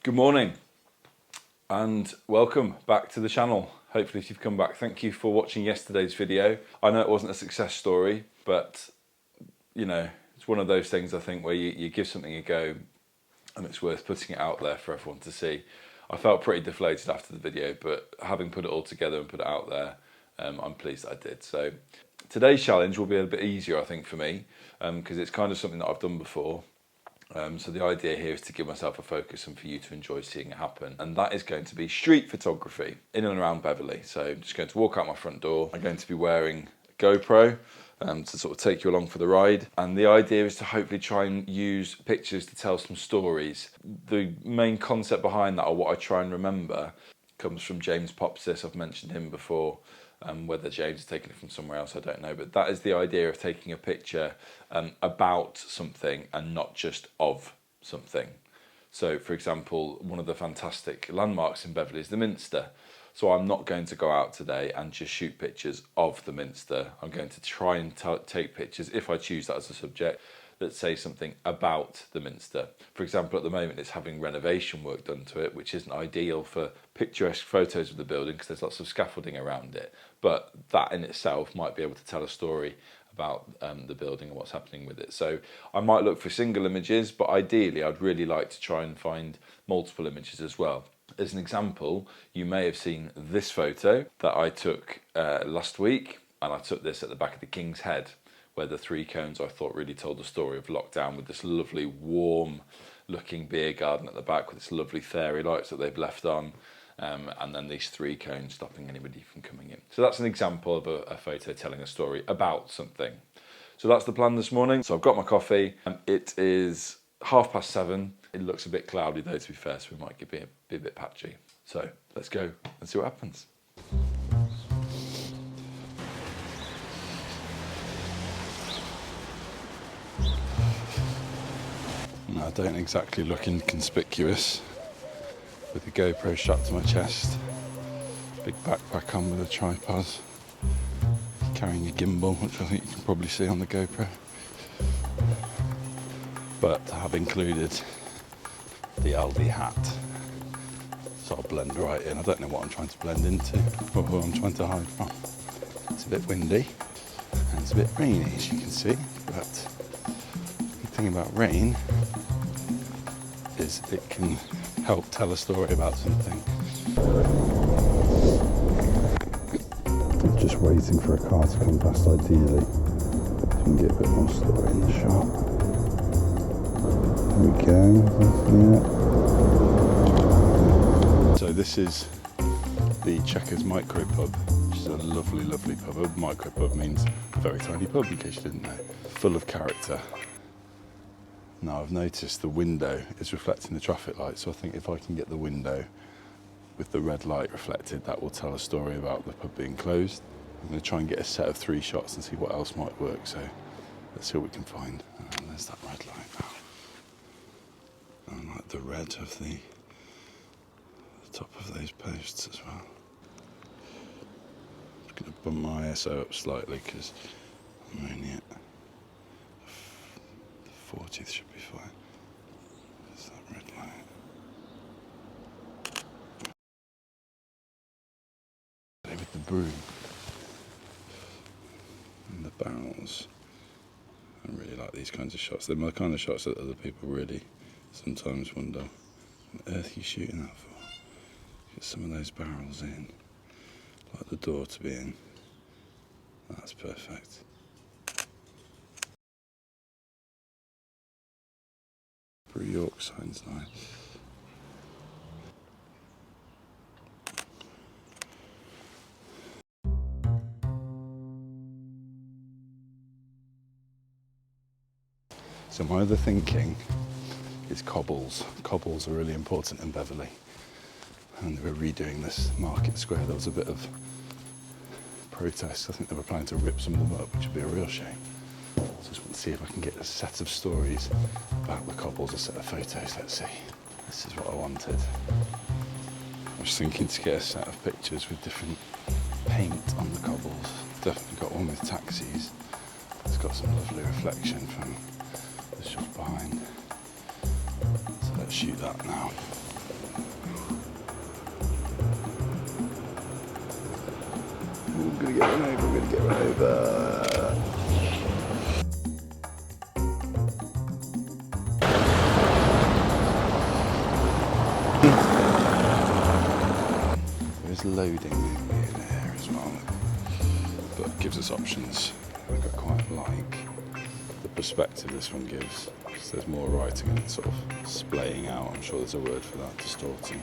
Good morning and welcome back to the channel. Hopefully if you've come back, thank you for watching yesterday's video. I know it wasn't a success story, but you know, it's one of those things I think where you give something a go and it's worth putting it out there for everyone to see. I felt pretty deflated after the video, but having put it all together and put it out there, I'm pleased that I did. So today's challenge will be a bit easier, I think, for me, because it's kind of something that I've done before. So the idea here is to give myself a focus and for you to enjoy seeing it happen. And that is going to be street photography in and around Beverley. So I'm just going to walk out my front door. I'm going to be wearing a GoPro to sort of take you along for the ride. And the idea is to hopefully try and use pictures to tell some stories. The main concept behind that, or what I try and remember, comes from James Popsis. I've mentioned him before. Whether James has taken it from somewhere else, I don't know. But that is the idea of taking a picture about something and not just of something. So, for example, one of the fantastic landmarks in Beverley is the Minster. So I'm not going to go out today and just shoot pictures of the Minster. I'm going to try and take pictures, if I choose that as a subject, that say something about the Minster. For example, at the moment it's having renovation work done to it, which isn't ideal for picturesque photos of the building because there's lots of scaffolding around it. But that in itself might be able to tell a story about the building and what's happening with it. So I might look for single images, but ideally I'd really like to try and find multiple images as well. As an example, you may have seen this photo that I took last week, and I took this at the back of the King's Head, where the three cones I thought really told the story of lockdown, with this lovely warm looking beer garden at the back with its lovely fairy lights that they've left on, and then these three cones stopping anybody from coming in. So that's an example of a photo telling a story about something. So that's the plan this morning. So I've got my coffee, and it is 7:30. It looks a bit cloudy though, to be fair, so we might be a bit patchy. So let's go and see what happens. I don't exactly look inconspicuous with the GoPro strapped to my chest, big backpack on with a tripod, carrying a gimbal, which I think you can probably see on the GoPro. But I have included the Aldi hat, so I'll blend right in. I don't know what I'm trying to blend into or who I'm trying to hide from. It's a bit windy and it's a bit rainy, as you can see, but the thing about rain is it can help tell a story about something. I'm just waiting for a car to come past, ideally, so we can get a bit more story in the shot. There we go. Yeah. So this is the Checkers Micro Pub, which is a lovely, lovely pub. A micro pub means a very tiny pub, in case you didn't know. Full of character. Now I've noticed the window is reflecting the traffic light, so I think if I can get the window with the red light reflected, that will tell a story about the pub being closed. I'm going to try and get a set of 3 shots and see what else might work, so let's see what we can find. And there's that red light now. And I like the red of the top of those posts as well. I'm just going to bump my ISO up slightly because I'm only at 40th, should be fine. There's that red light. With the broom and the barrels. I really like these kinds of shots. They're my kind of shots that other people really sometimes wonder what on earth are you shooting that for? Get some of those barrels in. Like the door to be in. That's perfect. York sign's nice. So my other thinking is cobbles. Cobbles are really important in Beverley. And they were redoing this market square. There was a bit of protest. I think they were planning to rip some of them up, which would be a real shame. So I just want to see if I can get a set of stories about the cobbles, a set of photos. Let's see. This is what I wanted. I was thinking to get a set of pictures with different paint on the cobbles. Definitely got one with taxis. It's got some lovely reflection from the shop behind. So let's shoot that now. gonna get run over, I'm gonna get run over. There's loading there as well, but it gives us options. I quite like the perspective this one gives. So there's more writing and it's sort of splaying out. I'm sure there's a word for that, distorting.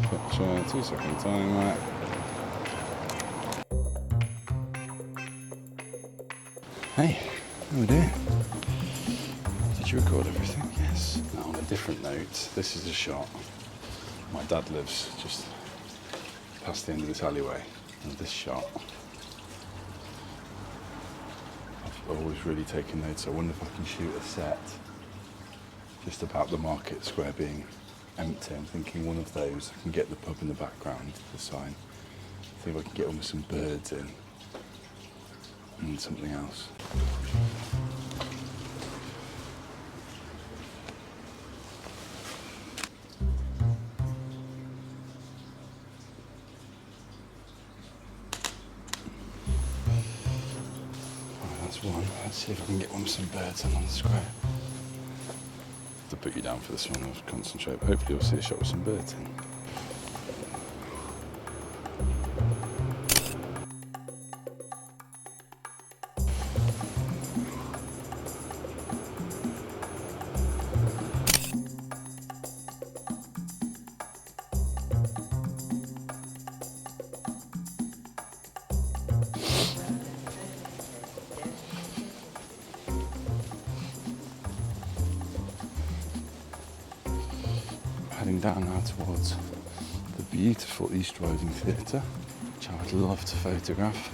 Picture, 2 second timer. Hey, how we doing? Did you record everything? Yes. Now on a different note, this is a shot. My dad lives just past the end of this alleyway, and this shot I've always really taken notes. I wonder if I can shoot a set just about the market square being empty. I'm thinking one of those, I can get the pub in the background, the sign. See if I can get almost some birds in and something else. One. Let's see if I can get one with some birds in on the square. To put you down for this one, I'll concentrate. But hopefully you'll see a shot with some birds in. Heading down now towards the beautiful East Riding Theatre, which I would love to photograph.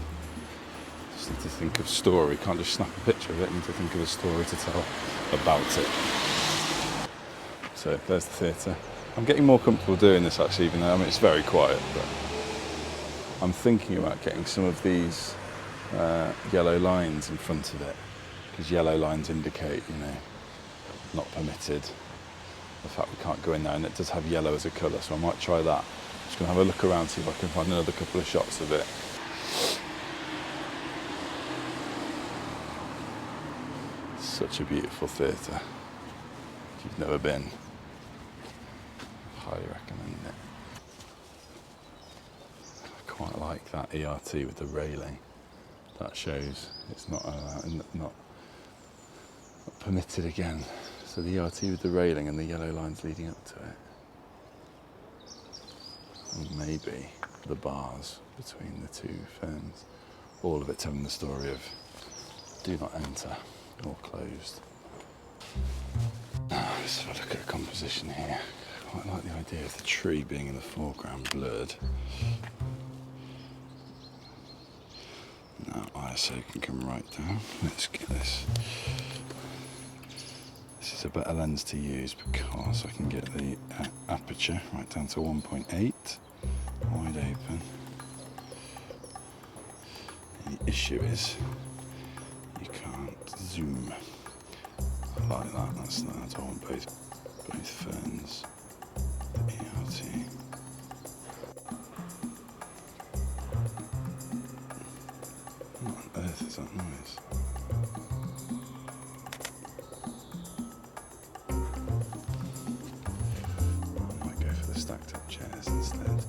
Just need to think of story, can't just snap a picture of it, need to think of a story to tell about it. So there's the theatre. I'm getting more comfortable doing this actually, even though it's very quiet, but I'm thinking about getting some of these yellow lines in front of it, because yellow lines indicate, not permitted. The fact we can't go in there, and it does have yellow as a colour, so I might try that. Just going to have a look around, see if I can find another couple of shots of it. Such a beautiful theatre. If you've never been, I highly recommend it. I quite like that ERT with the railing. That shows it's not permitted again. So the ERT with the railing and the yellow lines leading up to it. And maybe the bars between the two ferns. All of it telling the story of do not enter or closed. Now let's have a look at the composition here. I quite like the idea of the tree being in the foreground blurred. Now ISO can come right down. Let's get this. This is a better lens to use because I can get the aperture right down to 1.8, wide open. And the issue is you can't zoom. I like that, that's that. I want both ferns, the ERT. What on earth is that noise? Stacked up chairs instead.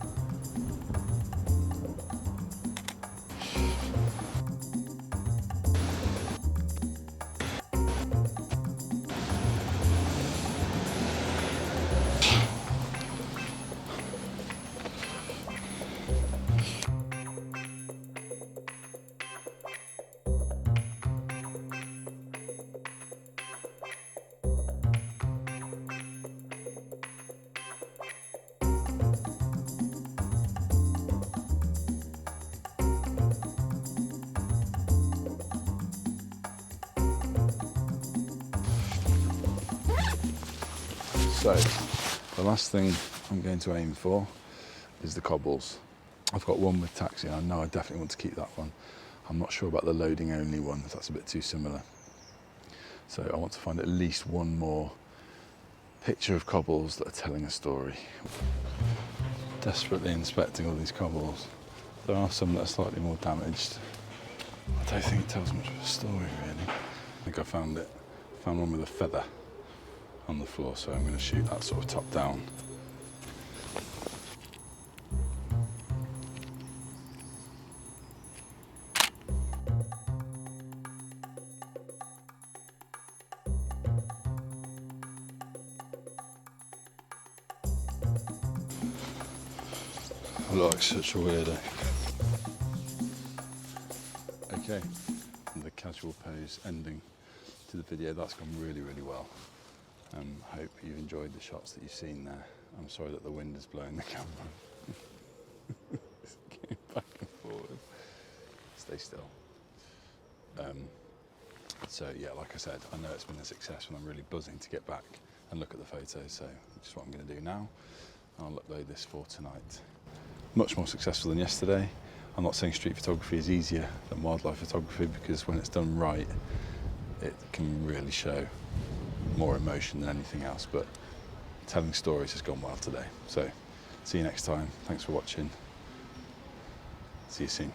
So, the last thing I'm going to aim for is the cobbles. I've got one with taxi, and I know I definitely want to keep that one. I'm not sure about the loading only one, if that's a bit too similar. So I want to find at least one more picture of cobbles that are telling a story. Desperately inspecting all these cobbles. There are some that are slightly more damaged. I don't think it tells much of a story, really. I think I found it. Found one with a feather on the floor, so I'm going to shoot that sort of top down. I look like such a weirdo. Okay, and the casual pose ending to the video. That's gone really, really well. I hope you've enjoyed the shots that you've seen there. I'm sorry that the wind is blowing the camera. It's going back and forward. Stay still. So yeah, like I said, I know it's been a success and I'm really buzzing to get back and look at the photos. So which is what I'm going to do now. I'll upload this for tonight. Much more successful than yesterday. I'm not saying street photography is easier than wildlife photography, because when it's done right, it can really show more emotion than anything else, but telling stories has gone well today. So see you next time. Thanks for watching. See you soon.